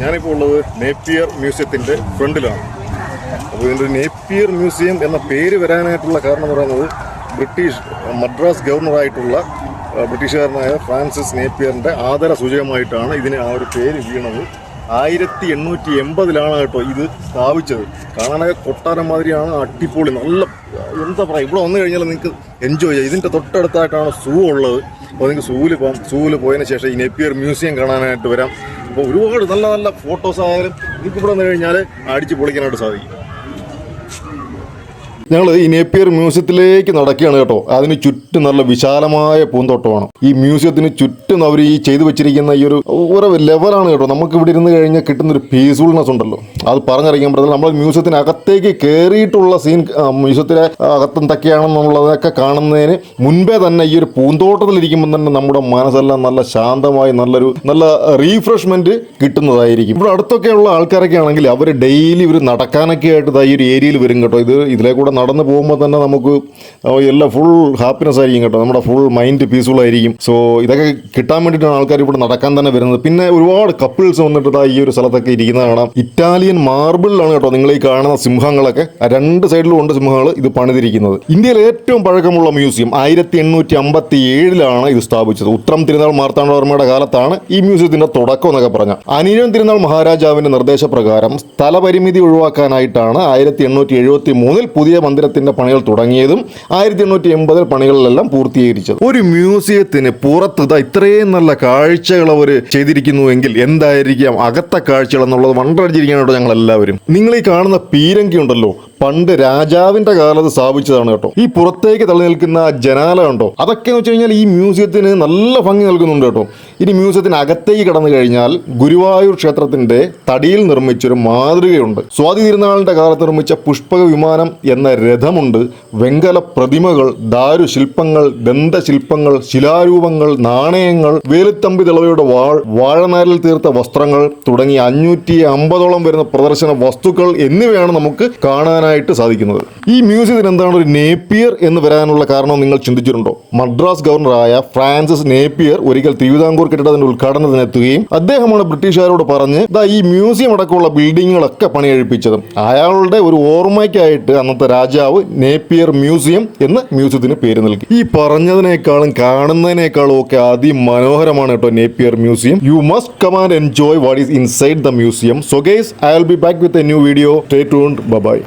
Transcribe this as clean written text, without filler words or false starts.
ഞാനിപ്പോൾ ഉള്ളത് നേപ്പിയർ മ്യൂസിയത്തിൻ്റെ ഫ്രണ്ടിലാണ്. അപ്പോൾ ഇതിൻ്റെ നേപ്പിയർ മ്യൂസിയം എന്ന പേര് വരാനായിട്ടുള്ള കാരണം എന്ന് പറയുന്നത് മദ്രാസ് ഗവർണറായിട്ടുള്ള ബ്രിട്ടീഷുകാരനായ ഫ്രാൻസിസ് നേപ്പിയറിൻ്റെ ആദര സൂചകമായിട്ടാണ് ഇതിന് ആ ഒരു പേര് വീണത്. 1880 കേട്ടോ ഇത് സ്ഥാപിച്ചത്. കാണാനൊക്കെ കൊട്ടാരം മാതിരിയാണ്, അടിപൊളി, നല്ല എന്താ പറയുക, ഇവിടെ വന്നു കഴിഞ്ഞാൽ നിങ്ങൾക്ക് എൻജോയ് ചെയ്യാം. ഇതിൻ്റെ തൊട്ടടുത്തായിട്ടാണ് സൂ ഉള്ളത്. അപ്പോൾ നിങ്ങൾക്ക് സൂവിൽ പോയതിന് ശേഷം ഈ നേപ്പിയർ മ്യൂസിയം കാണാനായിട്ട് വരാം. അപ്പോൾ ഒരുപാട് നല്ല നല്ല ഫോട്ടോസ് ആയാലും നിങ്ങൾക്ക് ഇവിടെ വന്നു കഴിഞ്ഞാൽ അടിച്ച് പൊളിക്കാനായിട്ട് സാധിക്കും. ഞങ്ങൾ ഈ നേപ്പിയർ മ്യൂസിയത്തിലേക്ക് നടക്കുകയാണ് കേട്ടോ. അതിന് ചുറ്റും നല്ല വിശാലമായ പൂന്തോട്ടമാണ്. ഈ മ്യൂസിയത്തിന് ചുറ്റും അവർ ഈ ചെയ്തു വെച്ചിരിക്കുന്ന ഈ ഒരു ലെവലാണ് കേട്ടോ. നമുക്ക് ഇവിടെ ഇരുന്ന് കഴിഞ്ഞാൽ കിട്ടുന്നൊരു പീസ്ഫുൾനെസ് ഉണ്ടല്ലോ, അത് പറഞ്ഞറിയിക്കാൻ പറ്റില്ല. നമ്മൾ മ്യൂസിയത്തിനകത്തേക്ക് കയറിയിട്ടുള്ള സീൻ, മ്യൂസിയത്തിലെ അകത്തെന്തൊക്കെയാണെന്നുള്ളതൊക്കെ കാണുന്നതിന് മുൻപേ തന്നെ ഈ ഒരു പൂന്തോട്ടത്തിലിരിക്കുമ്പോൾ തന്നെ നമ്മുടെ മനസ്സെല്ലാം നല്ല ശാന്തമായി നല്ല റീഫ്രഷ്മെന്റ് കിട്ടുന്നതായിരിക്കും. ഇവിടെ അടുത്തൊക്കെയുള്ള ആൾക്കാരൊക്കെ ആണെങ്കിൽ അവർ ഡെയിലി ഇവർ നടക്കാനൊക്കെ ആയിട്ട് ഈ ഒരു ഏരിയയിൽ വരും കേട്ടോ. ഇതിലെ കൂടെ നടന്നു പോകുമ്പോൾ തന്നെ നമുക്ക് എല്ലാം ഫുൾ ഹാപ്പിനെസ് ആയിരിക്കും കേട്ടോ. നമ്മുടെ ഫുൾ മൈൻഡ് പീസ്ഫുൾ ആയിരിക്കും. സോ ഇതൊക്കെ കിട്ടാൻ വേണ്ടിയിട്ടാണ് ആൾക്കാർ ഇവിടെ നടക്കാൻ തന്നെ വരുന്നത്. പിന്നെ ഒരുപാട് കപ്പിൾസ് വന്നിട്ട് ഈ ഒരു സ്ഥലത്തൊക്കെ ഇരിക്കുന്നത് കാണാം. ഇറ്റാലിയൻ മാർബിളിലാണ് കേട്ടോ നിങ്ങൾ ഈ കാണുന്ന സിംഹങ്ങളൊക്കെ. രണ്ട് സൈഡിലും ഉണ്ട് സിംഹങ്ങൾ ഇത് പണിതിരിക്കുന്നത്. ഇന്ത്യയിലെ ഏറ്റവും പഴക്കമുള്ള മ്യൂസിയം 1857 ഇത് സ്ഥാപിച്ചത്. ഉത്രം തിരുനാൾ മാർത്താണ്ഡവർമ്മയുടെ കാലത്താണ് ഈ മ്യൂസിയത്തിന്റെ തുടക്കം എന്നൊക്കെ പറഞ്ഞാൽ. അനിഴം തിരുനാൾ മഹാരാജാവിന്റെ നിർദ്ദേശപ്രകാരം സ്ഥലപരിമിതി ഒഴിവാക്കാനായിട്ടാണ് 1873 പുതിയ മന്ദിരത്തിന്റെ പണികൾ തുടങ്ങിയതും 1880 പണികളിലെല്ലാം പൂർത്തീകരിച്ചത്. ഒരു മ്യൂസിയത്തിന് പുറത്ത് ഇത്രയും നല്ല കാഴ്ചകൾ അവർ ചെയ്തിരിക്കുന്നുവെങ്കിൽ എന്തായിരിക്കാം അകത്തെ കാഴ്ചകൾ എന്നുള്ളത് വണ്ടടിച്ചിരിക്കാനായിട്ട് ഞങ്ങൾ എല്ലാവരും. നിങ്ങൾ ഈ കാണുന്ന പീരങ്കി ഉണ്ടല്ലോ, പണ്ട് രാജാവിന്റെ കാലത്ത് സ്ഥാപിച്ചതാണ് കേട്ടോ. ഈ പുറത്തേക്ക് തള്ളി നിൽക്കുന്ന ജനാല ഉണ്ടോ, അതൊക്കെ എന്ന് വെച്ച് കഴിഞ്ഞാൽ ഈ മ്യൂസിയത്തിന് നല്ല ഭംഗി നൽകുന്നുണ്ട് കേട്ടോ. ഇനി മ്യൂസിയത്തിന് അകത്തേക്ക് കടന്നു കഴിഞ്ഞാൽ ഗുരുവായൂർ ക്ഷേത്രത്തിന്റെ തടിയിൽ നിർമ്മിച്ചൊരു മാതൃകയുണ്ട്. സ്വാതി തിരുനാളിന്റെ കാലത്ത് നിർമ്മിച്ച പുഷ്പക വിമാനം എന്ന രഥമുണ്ട്. വെങ്കല പ്രതിമകൾ, ദാരുശില്പങ്ങൾ, ദന്തശില്പങ്ങൾ, ശിലാരൂപങ്ങൾ, നാണയങ്ങൾ, വേലുത്തമ്പി തിളവയുടെ വാഴനാരിൽ തീർത്ത വസ്ത്രങ്ങൾ തുടങ്ങി 550ഓളം വരുന്ന പ്രദർശന വസ്തുക്കൾ എന്നിവയാണ് നമുക്ക് കാണാനായിട്ട് സാധിക്കുന്നത്. ഈ മ്യൂസിയത്തിന് എന്താണ് ഒരു നേപ്പിയർ എന്ന് വരാനുള്ള കാരണം നിങ്ങൾ ചിന്തിച്ചിട്ടുണ്ടോ? മദ്രാസ് ഗവർണറായ ഫ്രാൻസിസ് നേപ്പിയർ ഒരിക്കൽ തിരുവിതാംകൂർ കെട്ടിടത്തിന്റെ ഉദ്ഘാടനത്തിനെത്തുകയും അദ്ദേഹമാണ് ബ്രിട്ടീഷുകാരോട് പറഞ്ഞ് ഈ മ്യൂസിയം അടക്കമുള്ള ബിൽഡിങ്ങുകളൊക്കെ പണികഴിപ്പിച്ചതും. അയാളുടെ ഒരു ഓർമ്മയ്ക്കായിട്ട് അന്നത്തെ രാജാവ് നേപ്പിയർ മ്യൂസിയം എന്ന് മ്യൂസിയത്തിന് പേര് നൽകി. ഈ പറഞ്ഞതിനേക്കാളും കാണുന്നതിനേക്കാളും ഒക്കെ അതിമനോഹരമാണ് കേട്ടോ Napier museum. You must come and enjoy what is inside the museum. So guys, I will be back with a new video. Stay tuned. By.